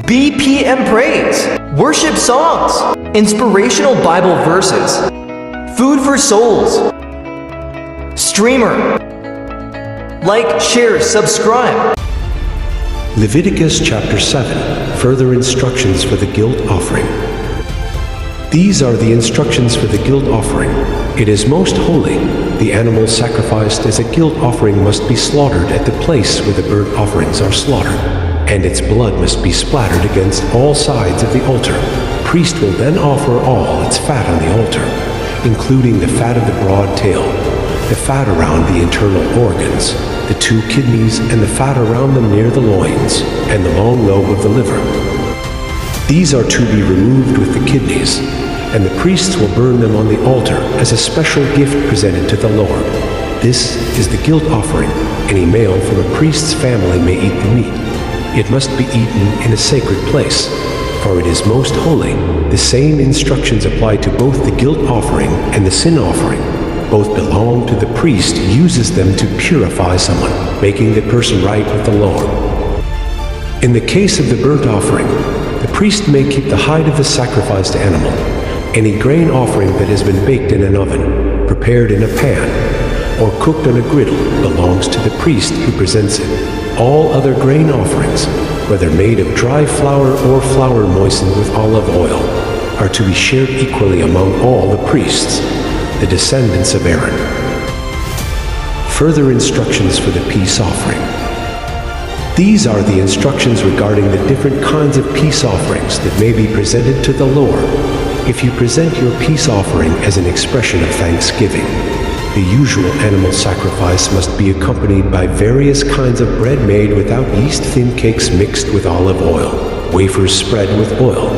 BPM praise, worship songs, inspirational Bible verses, food for souls, streamer. Like, share, subscribe. Leviticus chapter 7, further instructions for the guilt offering. These are the instructions for the guilt offering. It is most holy. The animal sacrificed as a guilt offering must be slaughtered at the place where the burnt offerings are slaughtered, and its blood must be splattered against all sides of the altar. The priest will then offer all its fat on the altar, including the fat of the broad tail, the fat around the internal organs, the 2 kidneys, and the fat around them near the loins, and the long lobe of the liver. These are to be removed with the kidneys, and the priests will burn them on the altar as a special gift presented to the Lord. This is the guilt offering. Any male from a priest's family may eat the meat. It must be eaten in a sacred place, for it is most holy. The same instructions apply to both the guilt offering and the sin offering. Both belong to the priest who uses them to purify someone, making the person right with the Lord. In the case of the burnt offering, the priest may keep the hide of the sacrificed animal. Any grain offering that has been baked in an oven, prepared in a pan, or cooked on a griddle belongs to the priest who presents it. All other grain offerings, whether made of dry flour or flour moistened with olive oil, are to be shared equally among all the priests, the descendants of Aaron. Further instructions for the peace offering. These are the instructions regarding the different kinds of peace offerings that may be presented to the Lord. If you present your peace offering as an expression of thanksgiving, the usual animal sacrifice must be accompanied by various kinds of bread made without yeast, thin cakes mixed with olive oil, wafers spread with oil,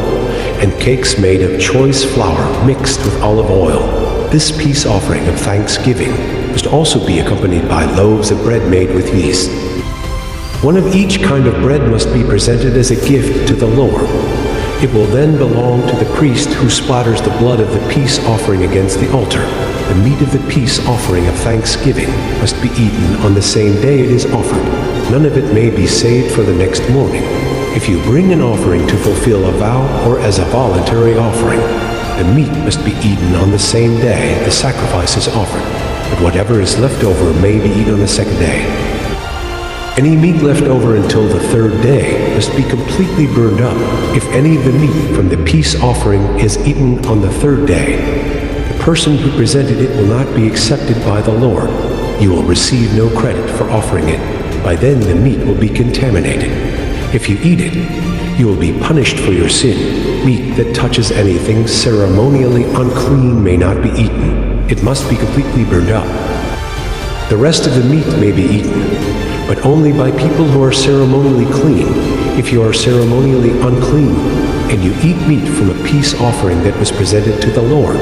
and cakes made of choice flour mixed with olive oil. This peace offering of thanksgiving must also be accompanied by loaves of bread made with yeast. One of each kind of bread must be presented as a gift to the Lord. It will then belong to the priest who splatters the blood of the peace offering against the altar. The meat of the peace offering of thanksgiving must be eaten on the same day it is offered. None of it may be saved for the next morning. If you bring an offering to fulfill a vow or as a voluntary offering, the meat must be eaten on the same day the sacrifice is offered, but whatever is left over may be eaten on the second day. Any meat left over until the 3rd day must be completely burned up. If any of the meat from the peace offering is eaten on the 3rd day, the person who presented it will not be accepted by the Lord. You will receive no credit for offering it. By then the meat will be contaminated. If you eat it, you will be punished for your sin. Meat that touches anything ceremonially unclean may not be eaten. It must be completely burned up. The rest of the meat may be eaten, but only by people who are ceremonially clean. If you are ceremonially unclean, and you eat meat from a peace offering that was presented to the Lord,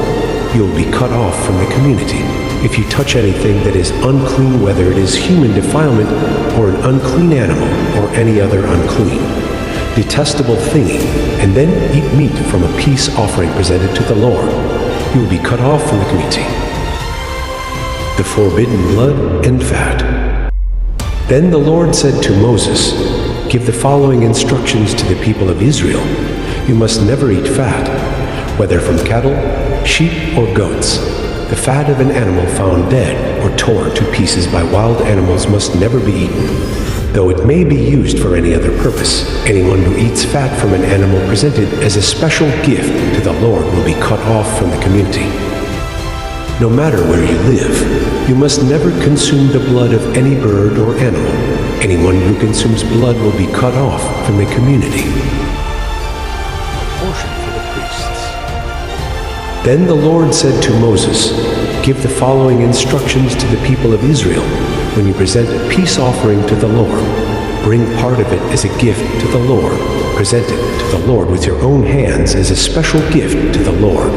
you will be cut off from the community. If you touch anything that is unclean, whether it is human defilement or an unclean animal or any other unclean, detestable thing, and then eat meat from a peace offering presented to the Lord, you will be cut off from the community. The forbidden blood and fat. Then the Lord said to Moses, "Give the following instructions to the people of Israel. You must never eat fat, whether from cattle, sheep, or goats. The fat of an animal found dead or torn to pieces by wild animals must never be eaten, though it may be used for any other purpose. Anyone who eats fat from an animal presented as a special gift to the Lord will be cut off from the community. No matter where you live, you must never consume the blood of any bird or animal. Anyone who consumes blood will be cut off from the community." A portion for the priests. Then the Lord said to Moses, "Give the following instructions to the people of Israel. When you present a peace offering to the Lord, bring part of it as a gift to the Lord. Present it to the Lord with your own hands as a special gift to the Lord.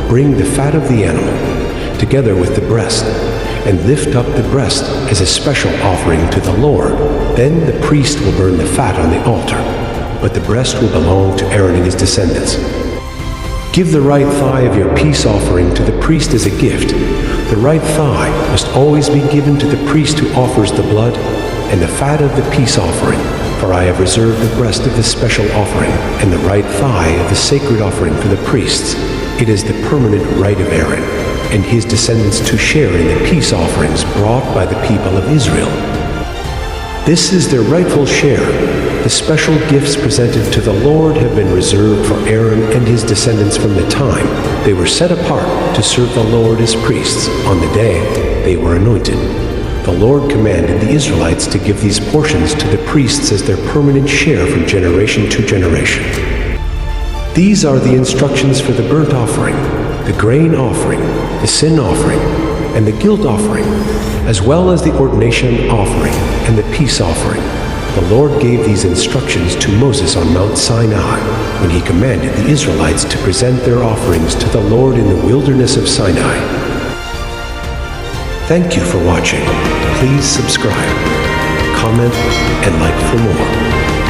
Bring the fat of the animal, together with the breast, and lift up the breast as a special offering to the Lord. Then the priest will burn the fat on the altar, but the breast will belong to Aaron and his descendants. Give the right thigh of your peace offering to the priest as a gift. The right thigh must always be given to the priest who offers the blood and the fat of the peace offering, For I have reserved the breast of the special offering and the right thigh of the sacred offering for the priests. It is the permanent right of Aaron and his descendants to share in the peace offerings brought by the people of Israel. This is their rightful share. The special gifts presented to the Lord have been reserved for Aaron and his descendants from the time they were set apart to serve the Lord as priests on the day they were anointed. The Lord commanded the Israelites to give these portions to the priests as their permanent share from generation to generation. These are the instructions for the burnt offering, the grain offering, the sin offering, and the guilt offering, as well as the ordination offering and the peace offering. The Lord gave these instructions to Moses on Mount Sinai when he commanded the Israelites to present their offerings to the Lord in the wilderness of Sinai. Thank you for watching. Please subscribe, comment, and like for more.